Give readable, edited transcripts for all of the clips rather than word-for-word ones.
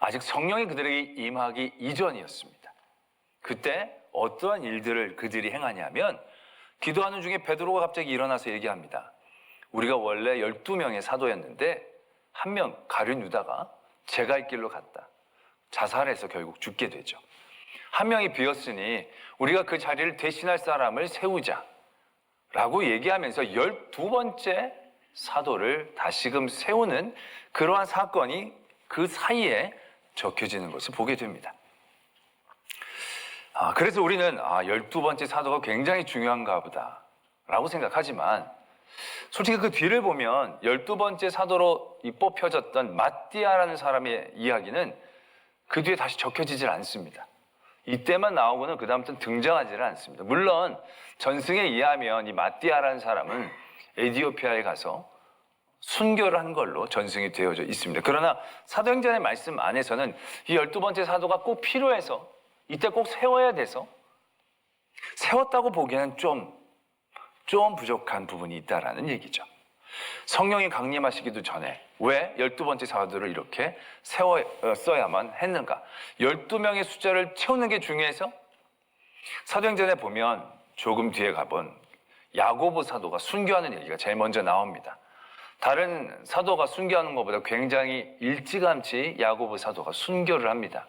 아직 성령이 그들에게 임하기 이전이었습니다. 그때 어떠한 일들을 그들이 행하냐면 기도하는 중에 베드로가 갑자기 일어나서 얘기합니다. 우리가 원래 12명의 사도였는데 한 명 가룟 유다가 제갈 길로 갔다. 자살해서 결국 죽게 되죠. 한 명이 비었으니 우리가 그 자리를 대신할 사람을 세우자 라고 얘기하면서 12번째 사도를 다시금 세우는 그러한 사건이 그 사이에 적혀지는 것을 보게 됩니다. 그래서 우리는 12번째 사도가 굉장히 중요한가 보다 라고 생각하지만 솔직히 그 뒤를 보면 12번째 사도로 뽑혀졌던 마띠아라는 사람의 이야기는 그 뒤에 다시 적혀지질 않습니다. 이때만 나오고는 그 다음부터는 등장하지를 않습니다. 물론 전승에 의하면 이 마띠아라는 사람은 에티오피아에 가서 순교를 한 걸로 전승이 되어져 있습니다. 그러나 사도행전의 말씀 안에서는 이 12번째 사도가 꼭 필요해서 이때 꼭 세워야 돼서 세웠다고 보기에는 좀 부족한 부분이 있다라는 얘기죠. 성령이 강림하시기도 전에 왜 12번째 사도를 이렇게 세웠어야만 했는가? 12명의 숫자를 채우는 게 중요해서 사도행전에 보면 조금 뒤에 가본 야고보 사도가 순교하는 얘기가 제일 먼저 나옵니다. 다른 사도가 순교하는 것보다 굉장히 일찌감치 야고보 사도가 순교를 합니다.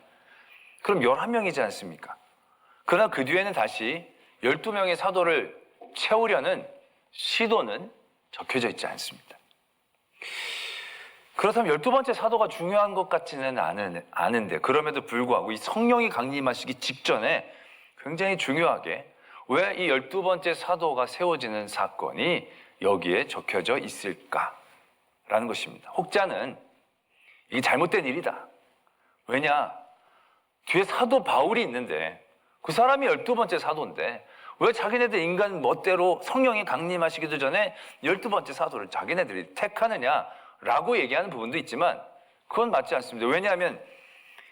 그럼 11명이지 않습니까? 그러나 그 뒤에는 다시 12명의 사도를 채우려는 시도는 적혀져 있지 않습니다. 그렇다면 12번째 사도가 중요한 것 같지는 않은데 그럼에도 불구하고 이 성령이 강림하시기 직전에 굉장히 중요하게 왜 이 12번째 사도가 세워지는 사건이 여기에 적혀져 있을까라는 것입니다. 혹자는 이게 잘못된 일이다. 왜냐? 뒤에 사도 바울이 있는데 그 사람이 12번째 사도인데 왜 자기네들 인간 멋대로 성령이 강림하시기도 전에 12번째 사도를 자기네들이 택하느냐라고 얘기하는 부분도 있지만 그건 맞지 않습니다. 왜냐하면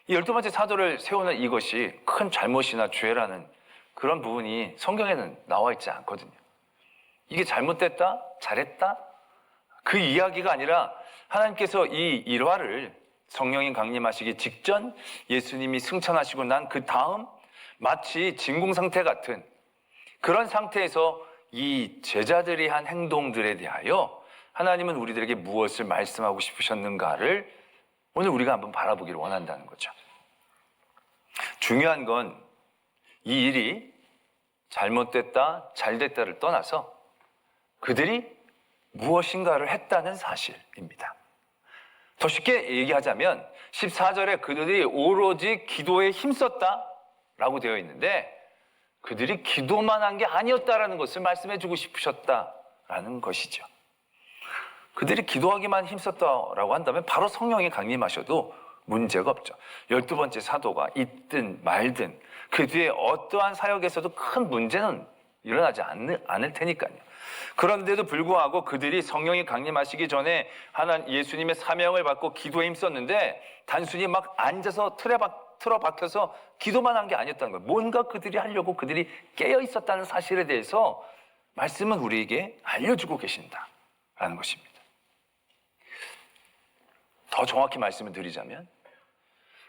이 12번째 사도를 세우는 이것이 큰 잘못이나 죄라는 그런 부분이 성경에는 나와 있지 않거든요. 이게 잘못됐다? 잘했다? 그 이야기가 아니라 하나님께서 이 일화를 성령이 강림하시기 직전 예수님이 승천하시고 난 그 다음 마치 진공 상태 같은 그런 상태에서 이 제자들이 한 행동들에 대하여 하나님은 우리들에게 무엇을 말씀하고 싶으셨는가를 오늘 우리가 한번 바라보기를 원한다는 거죠. 중요한 건 이 일이 잘못됐다, 잘됐다를 떠나서 그들이 무엇인가를 했다는 사실입니다. 더 쉽게 얘기하자면 14절에 그들이 오로지 기도에 힘썼다라고 되어 있는데 그들이 기도만 한 게 아니었다라는 것을 말씀해 주고 싶으셨다라는 것이죠. 그들이 기도하기만 힘썼다라고 한다면 바로 성령이 강림하셔도 문제가 없죠. 12번째 사도가 있든 말든 그 뒤에 어떠한 사역에서도 큰 문제는 일어나지 않을 테니까요. 그런데도 불구하고 그들이 성령이 강림하시기 전에 예수님의 사명을 받고 기도에 힘썼는데 단순히 막 앉아서 틀어박혀서 기도만 한 게 아니었다는 거예요. 뭔가 그들이 하려고 그들이 깨어 있었다는 사실에 대해서 말씀은 우리에게 알려주고 계신다라는 것입니다. 더 정확히 말씀을 드리자면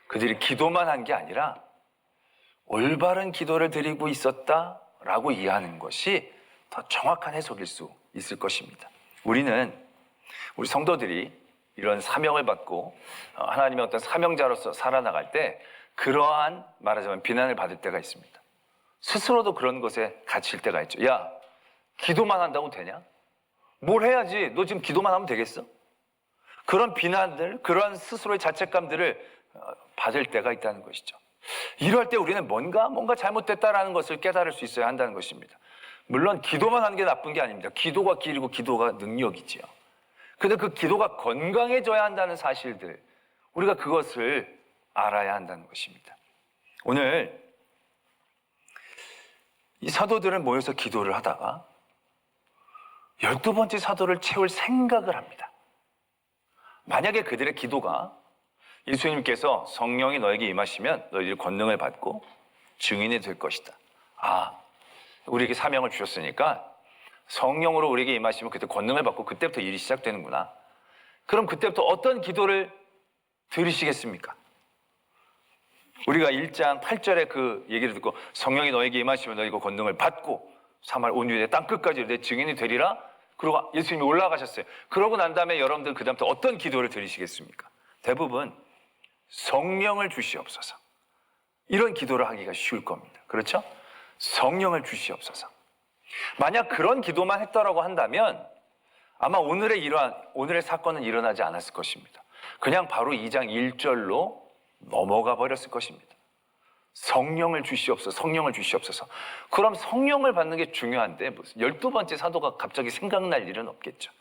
그들이 기도만 한 게 아니라 올바른 기도를 드리고 있었다라고 이해하는 것이 더 정확한 해석일 수 있을 것입니다. 우리 성도들이 이런 사명을 받고 하나님의 어떤 사명자로서 살아나갈 때 그러한 말하자면 비난을 받을 때가 있습니다. 스스로도 그런 것에 갇힐 때가 있죠. 야, 기도만 한다고 되냐? 뭘 해야지? 너 지금 기도만 하면 되겠어? 그런 비난들, 그런 스스로의 자책감들을 받을 때가 있다는 것이죠. 이럴 때 우리는 뭔가 잘못됐다라는 것을 깨달을 수 있어야 한다는 것입니다. 물론 기도만 하는 게 나쁜 게 아닙니다. 기도가 길이고 기도가 능력이지요. 그런데 그 기도가 건강해져야 한다는 사실들, 우리가 그것을 알아야 한다는 것입니다. 오늘 이 사도들은 모여서 기도를 하다가 12번째 사도를 채울 생각을 합니다. 만약에 그들의 기도가 예수님께서 성령이 너에게 임하시면 너희들이 권능을 받고 증인이 될 것이다. 우리에게 사명을 주셨으니까 성령으로 우리에게 임하시면 그때 권능을 받고 그때부터 일이 시작되는구나. 그럼 그때부터 어떤 기도를 드리시겠습니까? 우리가 1장 8절에 그 얘기를 듣고 성령이 너에게 임하시면 너희가 권능을 받고 3월 온유의 땅 끝까지 내 증인이 되리라. 그리고 예수님이 올라가셨어요. 그러고 난 다음에 여러분들 그 다음부터 어떤 기도를 드리시겠습니까? 대부분 성령을 주시옵소서. 이런 기도를 하기가 쉬울 겁니다. 그렇죠? 성령을 주시옵소서. 만약 그런 기도만 했더라고 한다면 아마 오늘의 사건은 일어나지 않았을 것입니다. 그냥 바로 2장 1절로 넘어가 버렸을 것입니다. 성령을 주시옵소서, 성령을 주시옵소서. 그럼 성령을 받는 게 중요한데 무슨 12번째 사도가 갑자기 생각날 일은 없겠죠.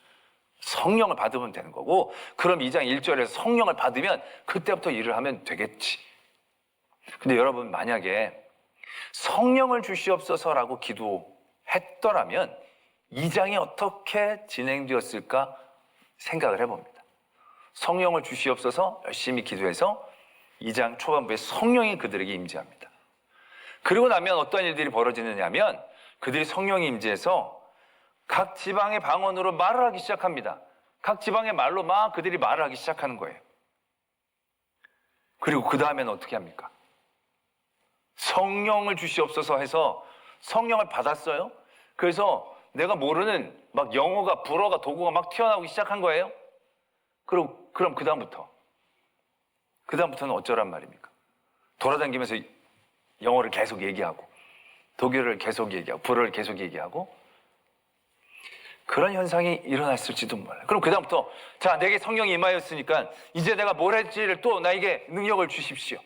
성령을 받으면 되는 거고, 그럼 2장 1절에서 성령을 받으면 그때부터 일을 하면 되겠지. 근데 여러분, 만약에 성령을 주시옵소서라고 기도했더라면 2장이 어떻게 진행되었을까 생각을 해봅니다. 성령을 주시옵소서 열심히 기도해서 2장 초반부에 성령이 그들에게 임재합니다. 그리고 나면 어떤 일들이 벌어지느냐 하면 그들이 성령이 임재해서 각 지방의 방언으로 말을 하기 시작합니다. 각 지방의 말로 막 그들이 말을 하기 시작하는 거예요. 그리고 그 다음에는 어떻게 합니까? 성령을 주시옵소서 해서 성령을 받았어요. 그래서 내가 모르는 막 영어가, 불어가, 도구가 막 튀어나오기 시작한 거예요. 그럼 그 다음부터는 어쩌란 말입니까? 돌아다니면서 영어를 계속 얘기하고 독일어를 계속 얘기하고 불어를 계속 얘기하고 그런 현상이 일어났을지도 몰라요. 그럼 그 다음부터 자, 내게 성령이 임하였으니까 이제 내가 뭘 할지를 또 나에게 능력을 주십시오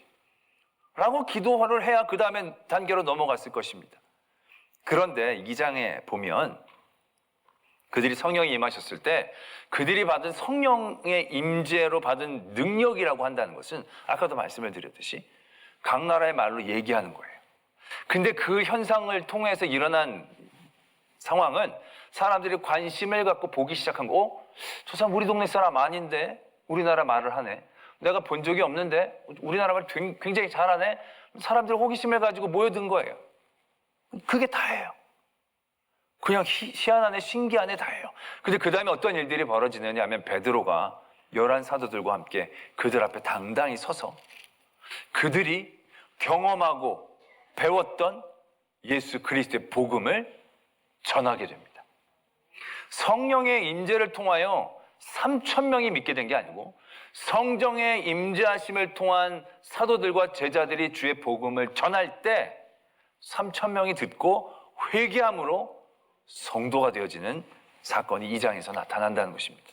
라고 기도를 해야 그 다음엔 단계로 넘어갔을 것입니다. 그런데 2장에 보면 그들이 성령이 임하셨을 때 그들이 받은 성령의 임재로 받은 능력이라고 한다는 것은 아까도 말씀을 드렸듯이 각 나라의 말로 얘기하는 거예요. 근데 그 현상을 통해서 일어난 상황은 사람들이 관심을 갖고 보기 시작한 거, 저 사람 우리 동네 사람 아닌데 우리나라 말을 하네. 내가 본 적이 없는데 우리나라 말을 굉장히 잘하네. 사람들이 호기심을 가지고 모여든 거예요. 그게 다예요. 그냥 희한하네, 신기하네 다예요. 근데 그 다음에 어떤 일들이 벌어지느냐 하면 베드로가 11 사도들과 함께 그들 앞에 당당히 서서 그들이 경험하고 배웠던 예수 그리스도의 복음을 전하게 됩니다. 성령의 임재를 통하여 3,000명이 믿게 된 게 아니고 성령의 임재하심을 통한 사도들과 제자들이 주의 복음을 전할 때 3,000명이 듣고 회개함으로 성도가 되어지는 사건이 2장에서 나타난다는 것입니다.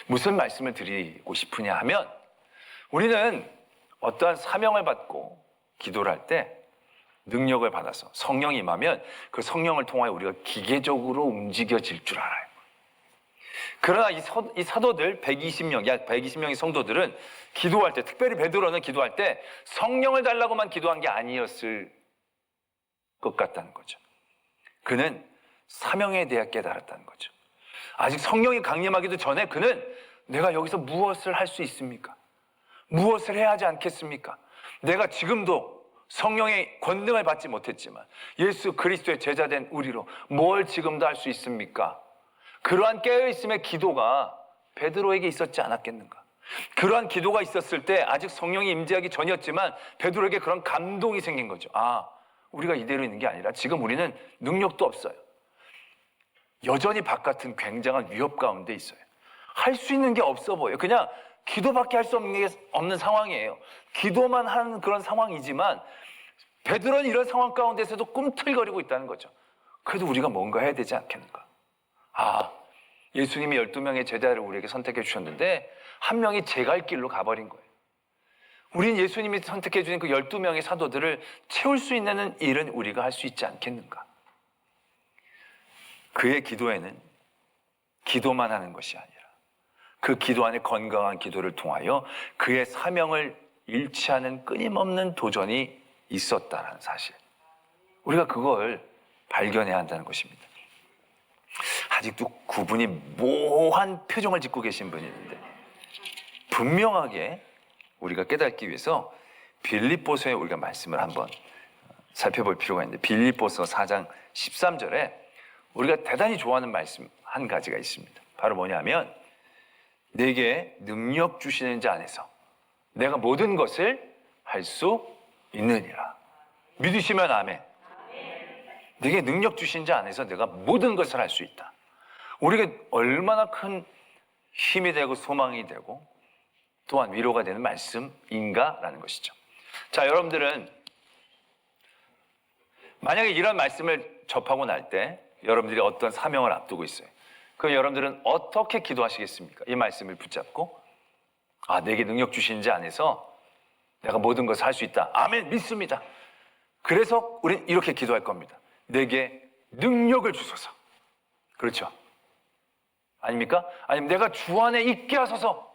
무슨 말씀을 드리고 싶으냐 하면 우리는 어떠한 사명을 받고 기도를 할 때 능력을 받아서 성령이 임하면 그 성령을 통하여 우리가 기계적으로 움직여질 줄 알아요. 그러나 이 사도들 120명, 약 120명의 성도들은 기도할 때, 특별히 베드로는 기도할 때 성령을 달라고만 기도한 게 아니었을 것 같다는 거죠. 그는 사명에 대해 깨달았다는 거죠. 아직 성령이 강림하기도 전에 그는 내가 여기서 무엇을 할 수 있습니까? 무엇을 해야 하지 않겠습니까? 내가 지금도 성령의 권능을 받지 못했지만 예수 그리스도의 제자된 우리로 뭘 지금도 할 수 있습니까? 그러한 깨어있음의 기도가 베드로에게 있었지 않았겠는가? 그러한 기도가 있었을 때 아직 성령이 임재하기 전이었지만 베드로에게 그런 감동이 생긴 거죠. 아, 우리가 이대로 있는 게 아니라 지금 우리는 능력도 없어요. 여전히 바깥은 굉장한 위협 가운데 있어요. 할 수 있는 게 없어 보여요. 그냥 기도밖에 할 수 없는 상황이에요. 기도만 하는 그런 상황이지만 베드로는 이런 상황 가운데서도 꿈틀거리고 있다는 거죠. 그래도 우리가 뭔가 해야 되지 않겠는가? 아, 예수님이 12명의 제자를 우리에게 선택해 주셨는데 한 명이 제 갈 길로 가버린 거예요. 우린 예수님이 선택해 주신 그 12명의 사도들을 채울 수 있는 일은 우리가 할 수 있지 않겠는가? 그의 기도에는 기도만 하는 것이 아니라 그 기도 안에 건강한 기도를 통하여 그의 사명을 잃지 않은 끊임없는 도전이 있었다는 사실. 우리가 그걸 발견해야 한다는 것입니다. 아직도 그분이 모호한 표정을 짓고 계신 분이 있는데 분명하게 우리가 깨닫기 위해서 빌립보서에 우리가 말씀을 한번 살펴볼 필요가 있는데 빌립보서 4장 13절에 우리가 대단히 좋아하는 말씀 한 가지가 있습니다. 바로 뭐냐면 내게 능력 주시는 자 안에서 내가 모든 것을 할 수 있느니라. 믿으시면 아멘. 내게 능력 주신 자 안에서 내가 모든 것을 할 수 있다. 우리가 얼마나 큰 힘이 되고 소망이 되고 또한 위로가 되는 말씀인가라는 것이죠. 자, 여러분들은 만약에 이런 말씀을 접하고 날 때 여러분들이 어떤 사명을 앞두고 있어요. 그럼 여러분들은 어떻게 기도하시겠습니까? 이 말씀을 붙잡고 내게 능력 주신 자 안에서 내가 모든 것을 할 수 있다. 아멘, 믿습니다. 그래서 우리는 이렇게 기도할 겁니다. 내게 능력을 주소서. 그렇죠? 아닙니까? 아니면 내가 주 안에 있게 하소서.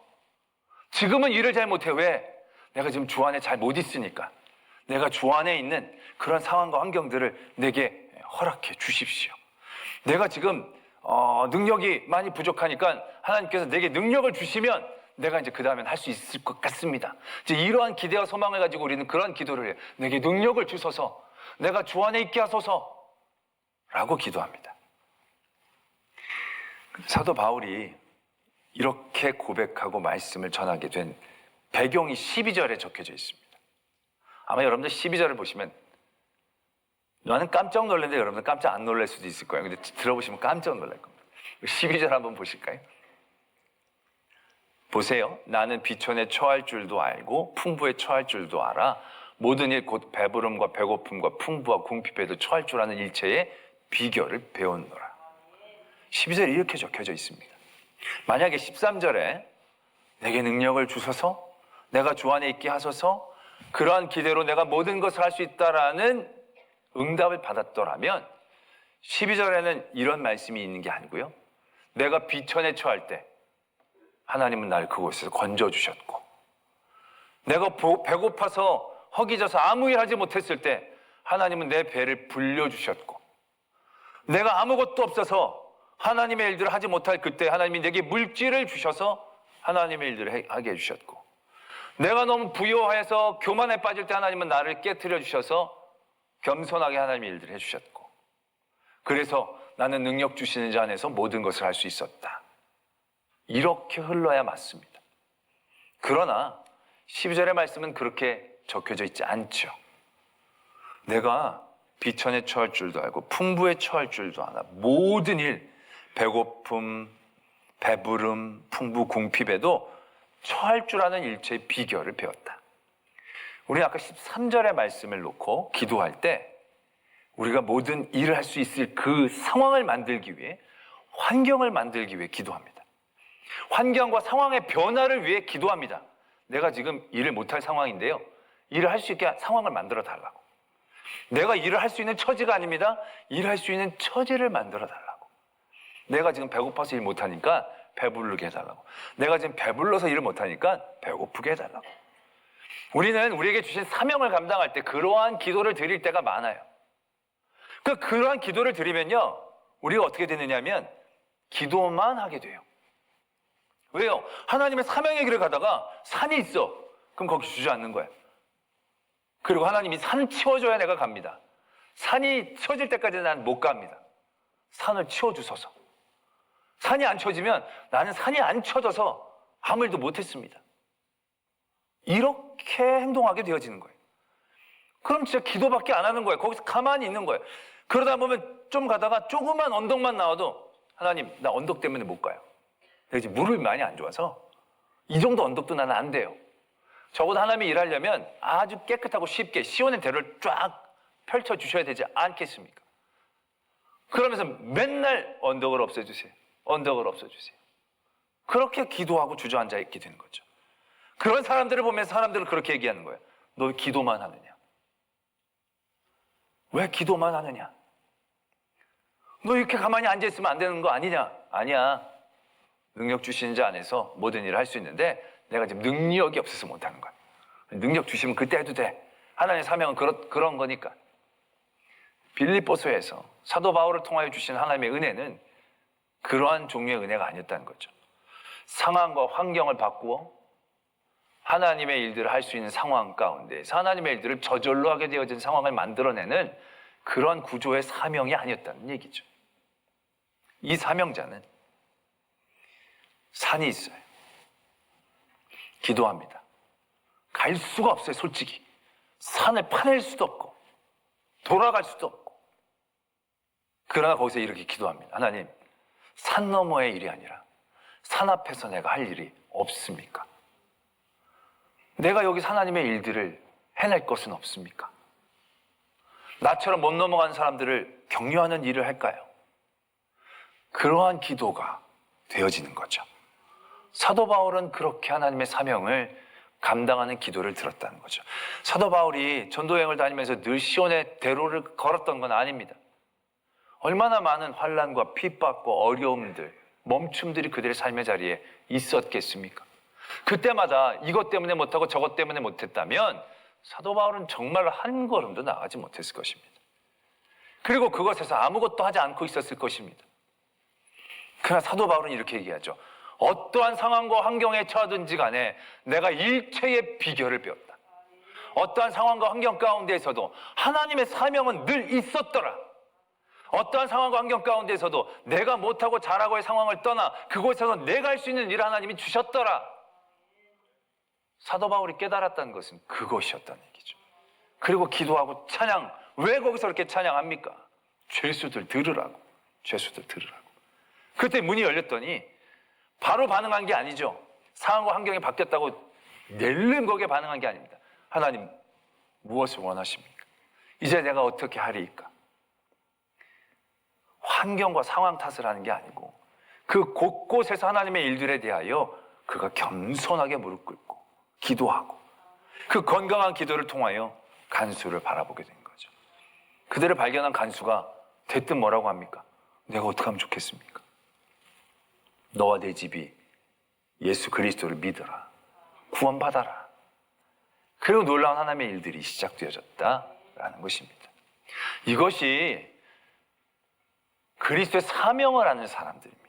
지금은 일을 잘 못해. 왜? 내가 지금 주 안에 잘 못 있으니까. 내가 주 안에 있는 그런 상황과 환경들을 내게 허락해 주십시오. 내가 지금 능력이 많이 부족하니까 하나님께서 내게 능력을 주시면 내가 이제 그 다음엔 할 수 있을 것 같습니다. 이제 이러한 기대와 소망을 가지고 우리는 그런 기도를 해요. 내게 능력을 주소서. 내가 주 안에 있게 하소서. 라고 기도합니다. 사도 바울이 이렇게 고백하고 말씀을 전하게 된 배경이 12절에 적혀져 있습니다. 아마 여러분들 12절을 보시면 나는 깜짝 놀랐는데 여러분들 깜짝 안 놀랄 수도 있을 거예요. 근데 들어보시면 깜짝 놀랄 겁니다. 12절 한번 보실까요? 보세요. 나는 비천에 처할 줄도 알고 풍부에 처할 줄도 알아. 모든 일 곧 배부름과 배고픔과 풍부와 궁핍에도 처할 줄 아는 일체의 비결을 배웠노라. 12절에 이렇게 적혀져 있습니다. 만약에 13절에 내게 능력을 주소서, 내가 주 안에 있게 하소서, 그러한 기대로 내가 모든 것을 할 수 있다라는 응답을 받았더라면 12절에는 이런 말씀이 있는 게 아니고요. 내가 비천에 처할 때 하나님은 나를 그곳에서 건져주셨고, 내가 배고파서 허기져서 아무 일 하지 못했을 때 하나님은 내 배를 불려주셨고, 내가 아무것도 없어서 하나님의 일들을 하지 못할 그때 하나님이 내게 물질을 주셔서 하나님의 일들을 하게 해주셨고, 내가 너무 부요해서 교만에 빠질 때 하나님은 나를 깨트려 주셔서 겸손하게 하나님의 일들을 해주셨고, 그래서 나는 능력 주시는 자 안에서 모든 것을 할 수 있었다. 이렇게 흘러야 맞습니다. 그러나 12절의 말씀은 그렇게 적혀져 있지 않죠. 내가 비천에 처할 줄도 알고 풍부에 처할 줄도 알아. 모든 일, 배고픔, 배부름, 풍부, 궁핍에도 처할 줄 아는 일체의 비결을 배웠다. 우리 아까 13절의 말씀을 놓고 기도할 때 우리가 모든 일을 할 수 있을 그 상황을 만들기 위해, 환경을 만들기 위해 기도합니다. 환경과 상황의 변화를 위해 기도합니다. 내가 지금 일을 못할 상황인데요, 일을 할 수 있게 상황을 만들어 달라고. 내가 일을 할 수 있는 처지가 아닙니다. 일할 수 있는 처지를 만들어 달라고. 내가 지금 배고파서 일 못하니까 배부르게 해달라고. 내가 지금 배불러서 일을 못하니까 배고프게 해달라고. 우리는 우리에게 주신 사명을 감당할 때 그러한 기도를 드릴 때가 많아요. 그러한 기도를 드리면요, 우리가 어떻게 되느냐 하면 기도만 하게 돼요. 왜요? 하나님의 사명의 길을 가다가 산이 있어. 그럼 거기 주저앉는 거예요. 그리고 하나님이 산 치워줘야 내가 갑니다. 산이 치워질 때까지 난 못 갑니다. 산을 치워주소서. 산이 안 치워지면 나는 산이 안 치워져서 아무 일도 못했습니다. 이렇게 행동하게 되어지는 거예요. 그럼 진짜 기도밖에 안 하는 거예요. 거기서 가만히 있는 거예요. 그러다 보면 좀 가다가 조그만 언덕만 나와도 하나님, 나 언덕 때문에 못 가요. 내가 지금 물을 많이 안 좋아서 이 정도 언덕도 나는 안 돼요. 적어도 하나님이 일하려면 아주 깨끗하고 쉽게 시온의 대로를 쫙 펼쳐주셔야 되지 않겠습니까? 그러면서 맨날 언덕을 없애주세요. 언덕을 없애주세요. 그렇게 기도하고 주저앉아 있게 되는 거죠. 그런 사람들을 보면서 사람들은 그렇게 얘기하는 거예요. 너 기도만 하느냐? 왜 기도만 하느냐? 너 이렇게 가만히 앉아있으면 안 되는 거 아니냐? 아니야. 능력 주시는 자 안에서 모든 일을 할 수 있는데 내가 지금 능력이 없어서 못하는 거야. 능력 주시면 그때 해도 돼. 하나님의 사명은 그런 거니까. 빌립보서에서 사도 바울을 통하여 주신 하나님의 은혜는 그러한 종류의 은혜가 아니었다는 거죠. 상황과 환경을 바꾸어 하나님의 일들을 할 수 있는 상황 가운데에서 하나님의 일들을 저절로 하게 되어진 상황을 만들어내는 그런 구조의 사명이 아니었다는 얘기죠. 이 사명자는 산이 있어요. 기도합니다. 갈 수가 없어요, 솔직히. 산을 파낼 수도 없고 돌아갈 수도 없고. 그러나 거기서 이렇게 기도합니다. 하나님, 산 너머의 일이 아니라 산 앞에서 내가 할 일이 없습니까? 내가 여기서 하나님의 일들을 해낼 것은 없습니까? 나처럼 못 넘어간 사람들을 격려하는 일을 할까요? 그러한 기도가 되어지는 거죠. 사도 바울은 그렇게 하나님의 사명을 감당하는 기도를 들었다는 거죠. 사도 바울이 전도여행을 다니면서 늘 시온의 대로를 걸었던 건 아닙니다. 얼마나 많은 환난과 핍박과 어려움들, 멈춤들이 그들의 삶의 자리에 있었겠습니까? 그때마다 이것 때문에 못하고 저것 때문에 못했다면 사도 바울은 정말 한 걸음도 나가지 못했을 것입니다. 그리고 그것에서 아무것도 하지 않고 있었을 것입니다. 그러나 사도 바울은 이렇게 얘기하죠. 어떠한 상황과 환경에 처하든지 간에 내가 일체의 비결을 배웠다. 어떠한 상황과 환경 가운데에서도 하나님의 사명은 늘 있었더라. 어떠한 상황과 환경 가운데에서도 내가 못하고 잘하고의 상황을 떠나 그곳에서 내가 할 수 있는 일을 하나님이 주셨더라. 사도 바울이 깨달았다는 것은 그것이었다는 얘기죠. 그리고 기도하고 찬양, 왜 거기서 그렇게 찬양합니까? 죄수들 들으라고. 죄수들 들으라고. 그때 문이 열렸더니 바로 반응한 게 아니죠. 상황과 환경이 바뀌었다고 낼름 거기에 반응한 게 아닙니다. 하나님, 무엇을 원하십니까? 이제 내가 어떻게 하리이까? 환경과 상황 탓을 하는 게 아니고 그 곳곳에서 하나님의 일들에 대하여 그가 겸손하게 무릎 꿇고 기도하고 그 건강한 기도를 통하여 간수를 바라보게 된 거죠. 그들을 발견한 간수가 대뜸 뭐라고 합니까? 내가 어떻게 하면 좋겠습니까? 너와 내 집이 예수 그리스도를 믿어라. 구원받아라. 그리고 놀라운 하나님의 일들이 시작되어졌다라는 것입니다. 이것이 그리스도의 사명을 하는 사람들입니다.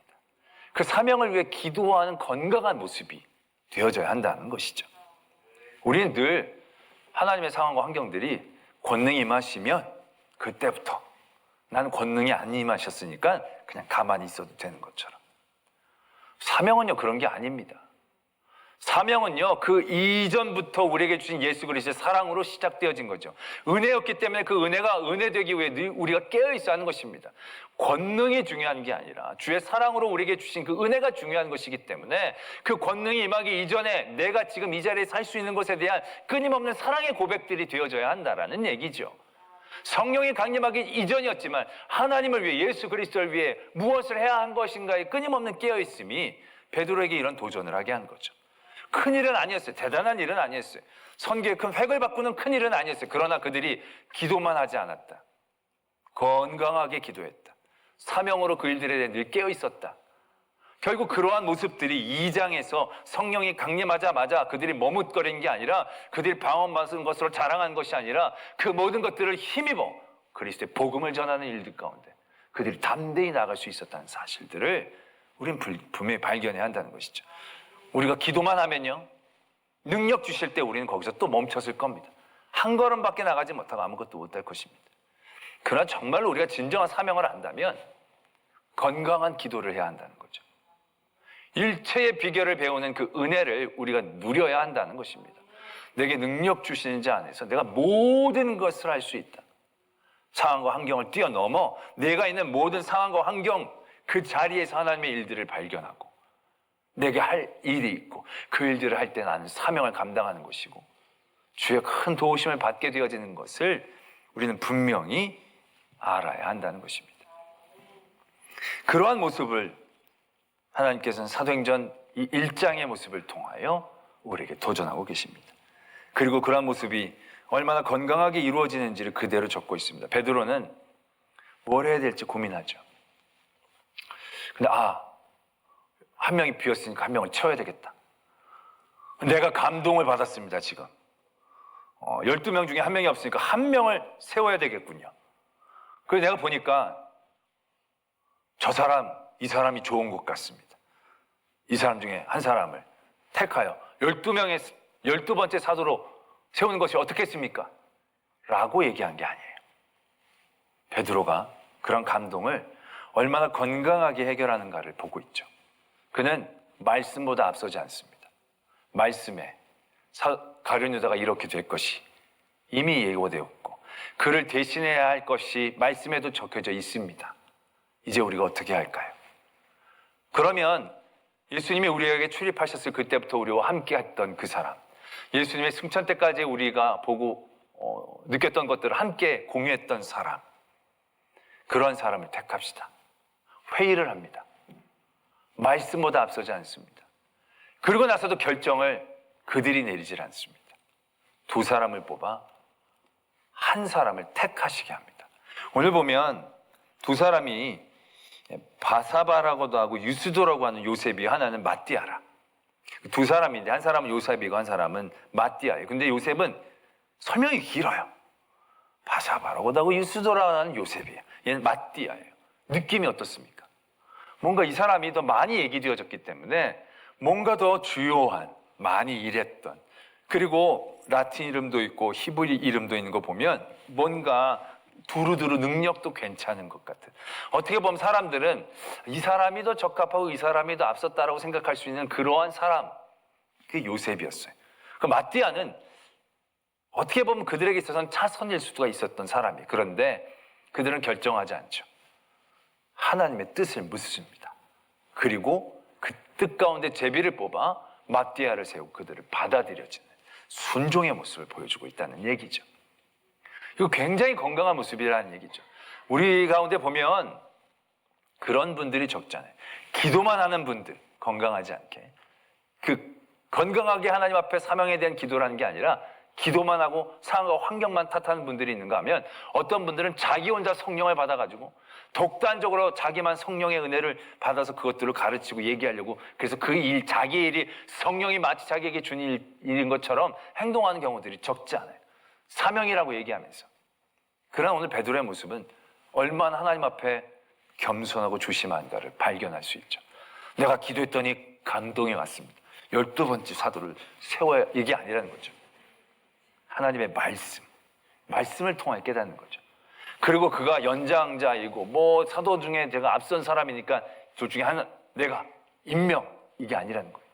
그 사명을 위해 기도하는 건강한 모습이 되어져야 한다는 것이죠. 우리는 늘 하나님의 상황과 환경들이 권능이 임하시면 그때부터 나는 권능이 안 임하셨으니까 그냥 가만히 있어도 되는 것처럼. 사명은요, 그런 게 아닙니다. 사명은요, 그 이전부터 우리에게 주신 예수 그리스도의 사랑으로 시작되어진 거죠. 은혜였기 때문에 그 은혜가 은혜되기 위해 우리가 깨어있어야 하는 것입니다. 권능이 중요한 게 아니라 주의 사랑으로 우리에게 주신 그 은혜가 중요한 것이기 때문에 그 권능이 임하기 이전에 내가 지금 이 자리에 살 수 있는 것에 대한 끊임없는 사랑의 고백들이 되어져야 한다라는 얘기죠. 성령이 강림하기 이전이었지만 하나님을 위해, 예수 그리스도를 위해 무엇을 해야 한 것인가에 끊임없는 깨어있음이 베드로에게 이런 도전을 하게 한 거죠. 큰 일은 아니었어요. 대단한 일은 아니었어요. 선교의 큰 획을 바꾸는 큰 일은 아니었어요. 그러나 그들이 기도만 하지 않았다. 건강하게 기도했다. 사명으로 그 일들에 대해 늘 깨어있었다. 결국 그러한 모습들이 2장에서 성령이 강림하자마자 그들이 머뭇거린 게 아니라 그들이 방언받은 것으로 자랑한 것이 아니라 그 모든 것들을 힘입어 그리스도의 복음을 전하는 일들 가운데 그들이 담대히 나갈 수 있었다는 사실들을 우리는 분명히 발견해야 한다는 것이죠. 우리가 기도만 하면요, 능력 주실 때 우리는 거기서 또 멈췄을 겁니다. 한 걸음밖에 나가지 못하고 아무것도 못할 것입니다. 그러나 정말로 우리가 진정한 사명을 안다면 건강한 기도를 해야 한다는 거죠. 일체의 비결을 배우는 그 은혜를 우리가 누려야 한다는 것입니다. 내게 능력 주시는 자 안에서 내가 모든 것을 할 수 있다. 상황과 환경을 뛰어넘어 내가 있는 모든 상황과 환경 그 자리에서 하나님의 일들을 발견하고 내게 할 일이 있고 그 일들을 할 때 나는 사명을 감당하는 것이고 주의 큰 도우심을 받게 되어지는 것을 우리는 분명히 알아야 한다는 것입니다. 그러한 모습을 하나님께서는 사도행전 이 1장의 모습을 통하여 우리에게 도전하고 계십니다. 그리고 그러한 모습이 얼마나 건강하게 이루어지는지를 그대로 적고 있습니다. 베드로는 뭘 해야 될지 고민하죠. 근데 한 명이 비었으니까 한 명을 채워야 되겠다. 내가 감동을 받았습니다, 지금. 12명 중에 한 명이 없으니까 한 명을 세워야 되겠군요. 그래서 내가 보니까 이 사람이 좋은 것 같습니다. 이 사람 중에 한 사람을 택하여 12번째 사도로 세우는 것이 어떻겠습니까? 라고 얘기한 게 아니에요. 베드로가 그런 감동을 얼마나 건강하게 해결하는가를 보고 있죠. 그는 말씀보다 앞서지 않습니다. 말씀에 가룟 유다가 이렇게 될 것이 이미 예고되었고 그를 대신해야 할 것이 말씀에도 적혀져 있습니다. 이제 우리가 어떻게 할까요? 그러면 예수님이 우리에게 출입하셨을 그때부터 우리와 함께 했던 그 사람, 예수님의 승천 때까지 우리가 보고 느꼈던 것들을 함께 공유했던 사람, 그런 사람을 택합시다. 회의를 합니다. 말씀보다 앞서지 않습니다. 그러고 나서도 결정을 그들이 내리질 않습니다. 두 사람을 뽑아 한 사람을 택하시게 합니다. 오늘 보면 두 사람이 바사바라고도 하고 유스도라고 하는 요셉이, 하나는 마띠아라. 두 사람인데 한 사람은 요셉이고 한 사람은 마띠아예요. 근데 요셉은 설명이 길어요. 바사바라고도 하고 유스도라고 하는 요셉이에요. 얘는 마띠아예요. 느낌이 어떻습니까? 뭔가 이 사람이 더 많이 얘기되어졌기 때문에 뭔가 더 주요한, 많이 일했던, 그리고 라틴 이름도 있고 히브리 이름도 있는 거 보면 뭔가 두루두루 능력도 괜찮은 것 같은, 어떻게 보면 사람들은 이 사람이 더 적합하고 이 사람이 더 앞섰다라고 생각할 수 있는 그러한 사람, 그게 요셉이었어요. 그 마띠아는 어떻게 보면 그들에게 있어서는 차선일 수가 있었던 사람이에요. 그런데 그들은 결정하지 않죠. 하나님의 뜻을 묻습니다. 그리고 그 뜻 가운데 제비를 뽑아 마띠아를 세우고 그들을 받아들여지는 순종의 모습을 보여주고 있다는 얘기죠. 이거 굉장히 건강한 모습이라는 얘기죠. 우리 가운데 보면 그런 분들이 적잖아요. 기도만 하는 분들, 건강하지 않게. 건강하게 하나님 앞에 사명에 대한 기도라는 게 아니라 기도만 하고 상황과 환경만 탓하는 분들이 있는가 하면, 어떤 분들은 자기 혼자 성령을 받아가지고 독단적으로 자기만 성령의 은혜를 받아서 그것들을 가르치고 얘기하려고, 그래서 그 일, 자기 일이 성령이 마치 자기에게 준 일인 것처럼 행동하는 경우들이 적지 않아요. 사명이라고 얘기하면서. 그러나 오늘 베드로의 모습은 얼마나 하나님 앞에 겸손하고 조심한가를 발견할 수 있죠. 내가 기도했더니 감동이 왔습니다. 12번째 사도를 세워야, 이게 아니라는 거죠. 하나님의 말씀을 통해 깨닫는 거죠. 그리고 그가 연장자이고 사도 중에 제가 앞선 사람이니까 둘 중에 하나, 내가 임명, 이게 아니라는 거예요.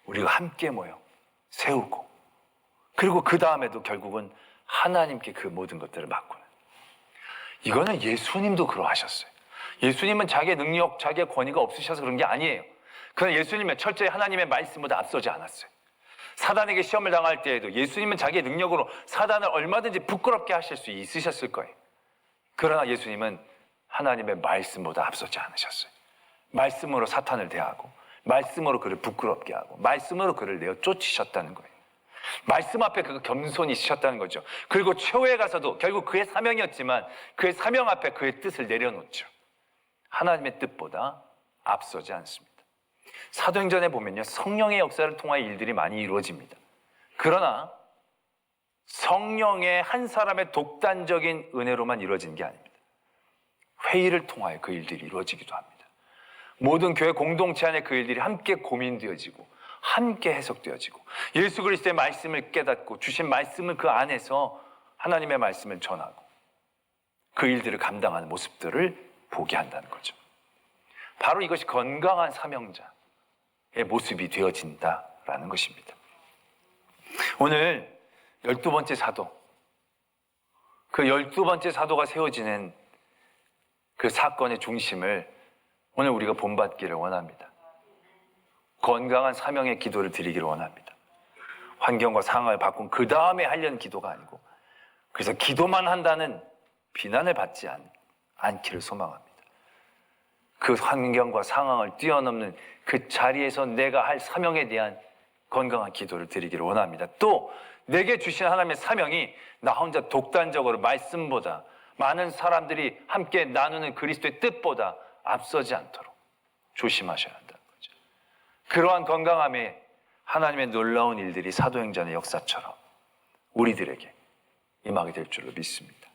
우리가 함께 모여 세우고, 그리고 그 다음에도 결국은 하나님께 그 모든 것들을 맡고는. 이거는 예수님도 그러하셨어요. 예수님은 자기의 능력, 자기의 권위가 없으셔서 그런 게 아니에요. 그러나 예수님은 철저히 하나님의 말씀보다 앞서지 않았어요. 사단에게 시험을 당할 때에도 예수님은 자기의 능력으로 사단을 얼마든지 부끄럽게 하실 수 있으셨을 거예요. 그러나 예수님은 하나님의 말씀보다 앞서지 않으셨어요. 말씀으로 사탄을 대하고, 말씀으로 그를 부끄럽게 하고, 말씀으로 그를 내어 쫓으셨다는 거예요. 말씀 앞에 그가 겸손히 있으셨다는 거죠. 그리고 최후에 가서도 결국 그의 사명이었지만 그의 사명 앞에 그의 뜻을 내려놓죠. 하나님의 뜻보다 앞서지 않습니다. 사도행전에 보면요, 성령의 역사를 통하여 일들이 많이 이루어집니다. 그러나 성령의 한 사람의 독단적인 은혜로만 이루어지는 게 아닙니다. 회의를 통하여 그 일들이 이루어지기도 합니다. 모든 교회 공동체 안에 그 일들이 함께 고민되어지고 함께 해석되어지고, 예수 그리스도의 말씀을 깨닫고 주신 말씀을 그 안에서 하나님의 말씀을 전하고 그 일들을 감당하는 모습들을 보게 한다는 거죠. 바로 이것이 건강한 사명자의 모습이 되어진다라는 것입니다. 오늘 12번째 사도, 그 12번째 사도가 세워지는 그 사건의 중심을 오늘 우리가 본받기를 원합니다. 건강한 사명의 기도를 드리기를 원합니다. 환경과 상황을 바꾼 그 다음에 하려는 기도가 아니고, 그래서 기도만 한다는 비난을 받지 않기를 소망합니다. 그 환경과 상황을 뛰어넘는 그 자리에서 내가 할 사명에 대한 건강한 기도를 드리기를 원합니다. 또 내게 주신 하나님의 사명이 나 혼자 독단적으로 말씀보다, 많은 사람들이 함께 나누는 그리스도의 뜻보다 앞서지 않도록 조심하셔야 한다는 거죠. 그러한 건강함에 하나님의 놀라운 일들이 사도행전의 역사처럼 우리들에게 임하게 될 줄로 믿습니다.